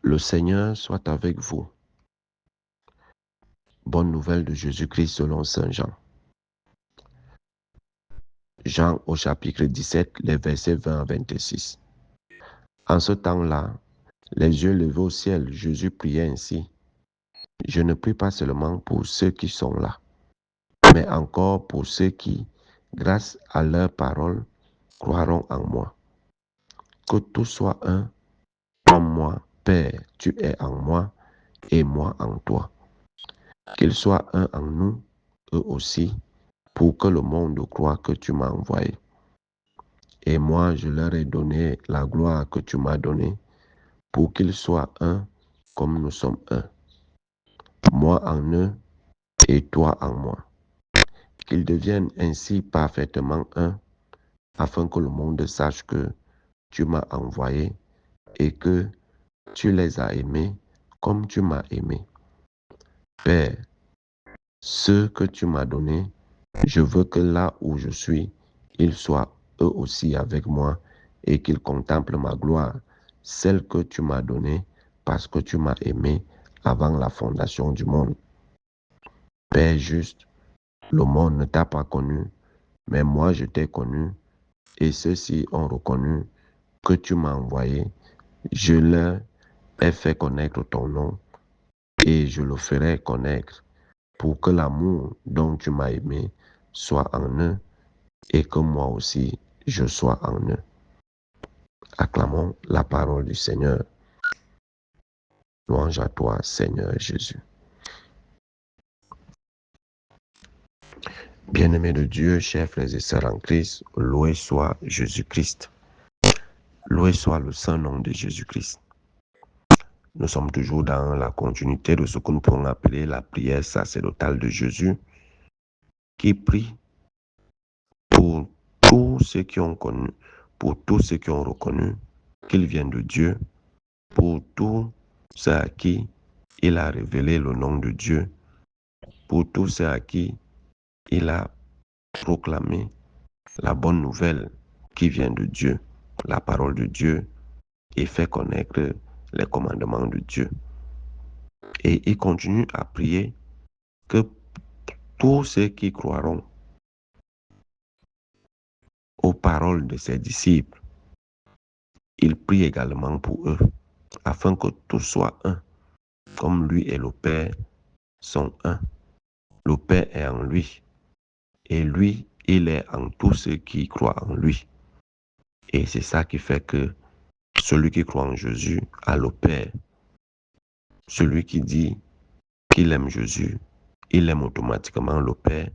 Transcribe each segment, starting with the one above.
Le Seigneur soit avec vous. Bonne nouvelle de Jésus-Christ selon Saint Jean. Jean au chapitre 17, les versets 20 à 26. En ce temps-là, les yeux levés au ciel, Jésus priait ainsi. Je ne prie pas seulement pour ceux qui sont là, mais encore pour ceux qui, grâce à leur parole, croiront en moi. Que tout soit un, comme moi, Père, tu es en moi et moi en toi. Qu'ils soient un en nous, eux aussi, pour que le monde croie que tu m'as envoyé. Et moi, je leur ai donné la gloire que tu m'as donnée, pour qu'ils soient un comme nous sommes un. Moi en eux et toi en moi. Qu'ils deviennent ainsi parfaitement un, afin que le monde sache que tu m'as envoyé et que tu les as aimés comme tu m'as aimé. Père, ceux que tu m'as donnés, je veux que là où je suis, ils soient eux aussi avec moi et qu'ils contemplent ma gloire, celle que tu m'as donnée parce que tu m'as aimé avant la fondation du monde. Père juste, le monde ne t'a pas connu, mais moi je t'ai connu et ceux-ci ont reconnu que tu m'as envoyé. Je leur ai fait connaître ton nom et je le ferai connaître pour que l'amour dont tu m'as aimé soit en eux et que moi aussi je sois en eux. Acclamons la parole du Seigneur. Louange à toi, Seigneur Jésus. Bien-aimés de Dieu, chers frères et sœurs en Christ, loué soit Jésus-Christ. Loué soit le saint nom de Jésus-Christ. Nous sommes toujours dans la continuité de ce que nous pouvons appeler la prière sacerdotale de Jésus, qui prie pour tous ceux qui ont connu, pour tous ceux qui ont reconnu qu'il vient de Dieu, pour tous ceux à qui il a révélé le nom de Dieu, pour tous ceux à qui il a proclamé la bonne nouvelle qui vient de Dieu, la parole de Dieu, et fait connaître les commandements de Dieu. Et il continue à prier que tous ceux qui croiront aux paroles de ses disciples, il prie également pour eux, afin que tous soient un, comme lui et le Père sont un. Le Père est en lui, et lui, il est en tous ceux qui croient en lui. Et c'est ça qui fait que celui qui croit en Jésus a le Père. Celui qui dit qu'il aime Jésus, il aime automatiquement le Père,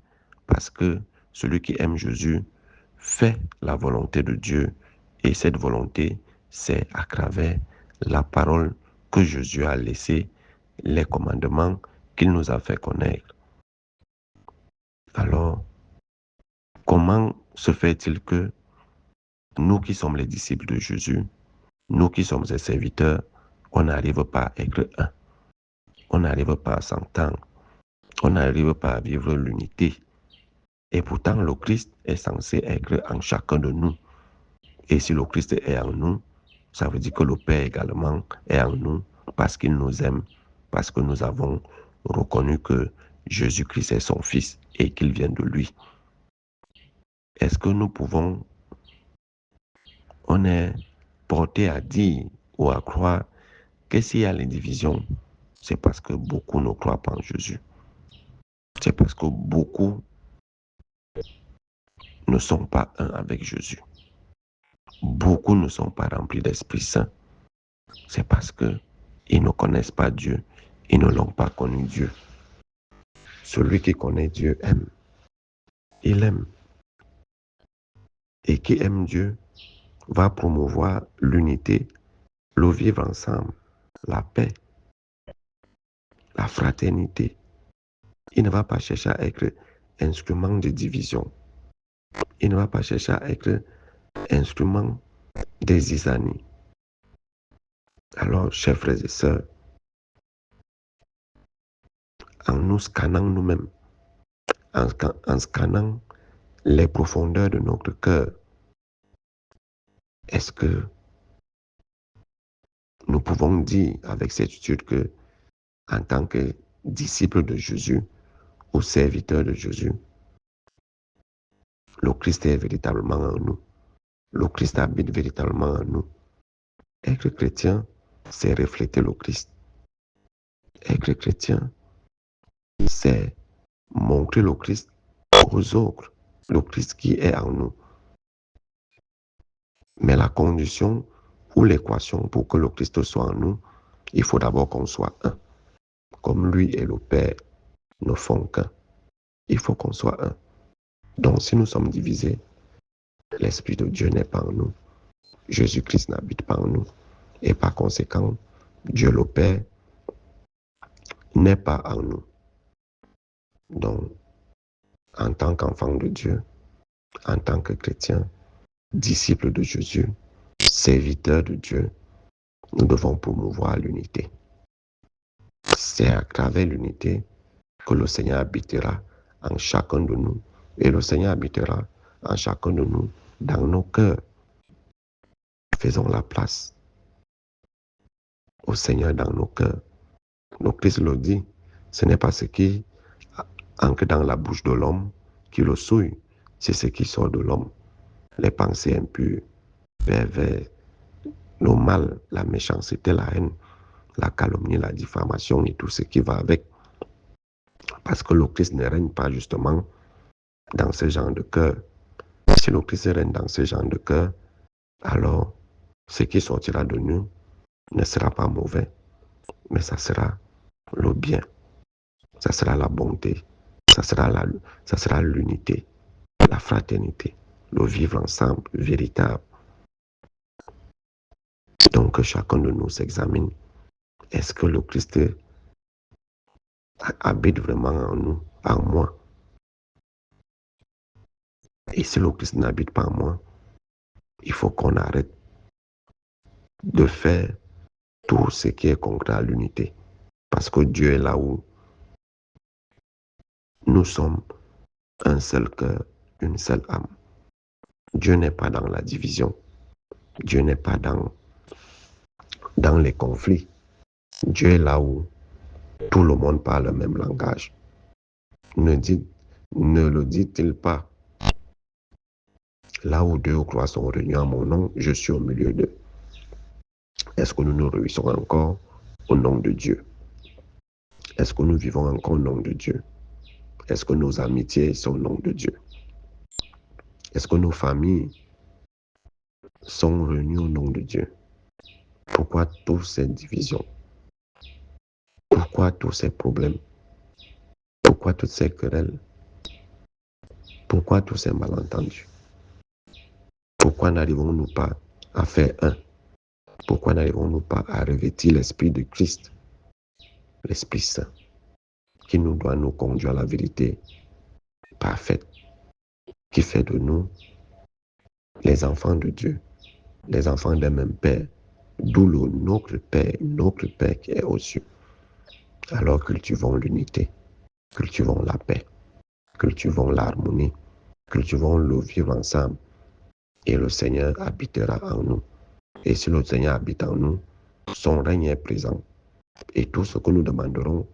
parce que celui qui aime Jésus fait la volonté de Dieu, et cette volonté, c'est à travers la parole que Jésus a laissée, les commandements qu'il nous a fait connaître. Alors, comment se fait-il que nous qui sommes les disciples de Jésus, nous qui sommes ses serviteurs, on n'arrive pas à être un, on n'arrive pas à s'entendre, on n'arrive pas à vivre l'unité? Et pourtant, le Christ est censé être en chacun de nous. Et si le Christ est en nous, ça veut dire que le Père également est en nous parce qu'il nous aime, parce que nous avons reconnu que Jésus-Christ est son Fils et qu'il vient de lui. Est-ce que nous pouvons, on est porté à dire ou à croire que s'il y a les divisions, c'est parce que beaucoup ne croient pas en Jésus. C'est parce que beaucoup ne sont pas un avec Jésus. Beaucoup ne sont pas remplis d'Esprit Saint. C'est parce qu'ils ne connaissent pas Dieu. Ils ne l'ont pas connu Dieu. Celui qui connaît Dieu aime. Il aime. Et qui aime Dieu va promouvoir l'unité, le vivre ensemble, la paix, la fraternité. Il ne va pas chercher à être instrument de division. Il ne va pas chercher à être instrument des zizanies. Alors, chers frères et sœurs, en nous scannant nous-mêmes, en scannant les profondeurs de notre cœur, est-ce que nous pouvons dire avec certitude que, en tant que disciples de Jésus ou serviteurs de Jésus, le Christ est véritablement en nous. Le Christ habite véritablement en nous. Être chrétien, c'est refléter le Christ. Être chrétien, c'est montrer le Christ aux autres, le Christ qui est en nous. Mais la condition ou l'équation pour que le Christ soit en nous, il faut d'abord qu'on soit un. Comme lui et le Père ne font qu'un. Il faut qu'on soit un. Donc si nous sommes divisés, l'Esprit de Dieu n'est pas en nous. Jésus-Christ n'habite pas en nous. Et par conséquent, Dieu le Père n'est pas en nous. Donc, en tant qu'enfant de Dieu, en tant que chrétien, disciple de Jésus, serviteur de Dieu, nous devons promouvoir l'unité. C'est à travers l'unité que le Seigneur habitera en chacun de nous. Et le Seigneur habitera en chacun de nous dans nos cœurs. Faisons la place au Seigneur dans nos cœurs. Le Christ le dit, ce n'est pas ce qui entre dans la bouche de l'homme qui le souille, c'est ce qui sort de l'homme. Les pensées impures, pervers, le mal, la méchanceté, la haine, la calomnie, la diffamation et tout ce qui va avec. Parce que le Christ ne règne pas justement dans ce genre de cœur. Si le Christ règne dans ce genre de cœur, alors ce qui sortira de nous ne sera pas mauvais, mais ça sera le bien, ça sera la bonté, ça sera l'unité, la fraternité, le vivre ensemble véritable. Donc que chacun de nous s'examine. Est-ce que le Christ habite vraiment en nous, en moi? Et si le Christ n'habite pas en moi, il faut qu'on arrête de faire tout ce qui est contraire à l'unité. Parce que Dieu est là où nous sommes un seul cœur, une seule âme. Dieu n'est pas dans la division. Dieu n'est pas dans les conflits. Dieu est là où tout le monde parle le même langage. Ne le dit-il pas? Là où deux ou trois sont réunis en mon nom, je suis au milieu d'eux. Est-ce que nous nous réunissons encore au nom de Dieu? Est-ce que nous vivons encore au nom de Dieu? Est-ce que nos amitiés sont au nom de Dieu? Est-ce que nos familles sont réunies au nom de Dieu? Pourquoi toutes ces divisions? Pourquoi tous ces problèmes? Pourquoi toutes ces querelles? Pourquoi tous ces malentendus? Pourquoi n'arrivons-nous pas à faire un? Pourquoi n'arrivons-nous pas à revêtir l'Esprit de Christ, l'Esprit Saint, qui nous doit nous conduire à la vérité parfaite, qui fait de nous les enfants de Dieu, les enfants d'un même Père, d'où notre Père qui est aux cieux. Alors cultivons l'unité, cultivons la paix, cultivons l'harmonie, cultivons le vivre ensemble, et le Seigneur habitera en nous. Et si le Seigneur habite en nous, son règne est présent. Et tout ce que nous demanderons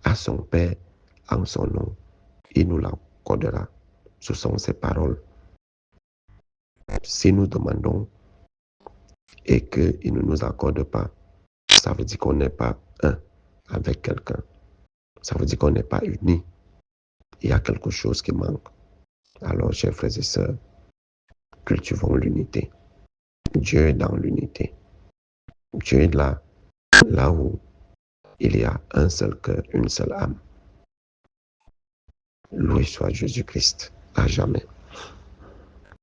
à son Père en son nom, il nous l'accordera. Ce sont ses paroles. Si nous demandons et qu'il ne nous accorde pas, ça veut dire qu'on n'est pas un avec quelqu'un. Ça veut dire qu'on n'est pas unis. Il y a quelque chose qui manque. Alors, chers frères et sœurs, cultivons l'unité. Dieu est dans l'unité. Dieu est là où il y a un seul cœur, une seule âme. Loué soit Jésus-Christ, à jamais.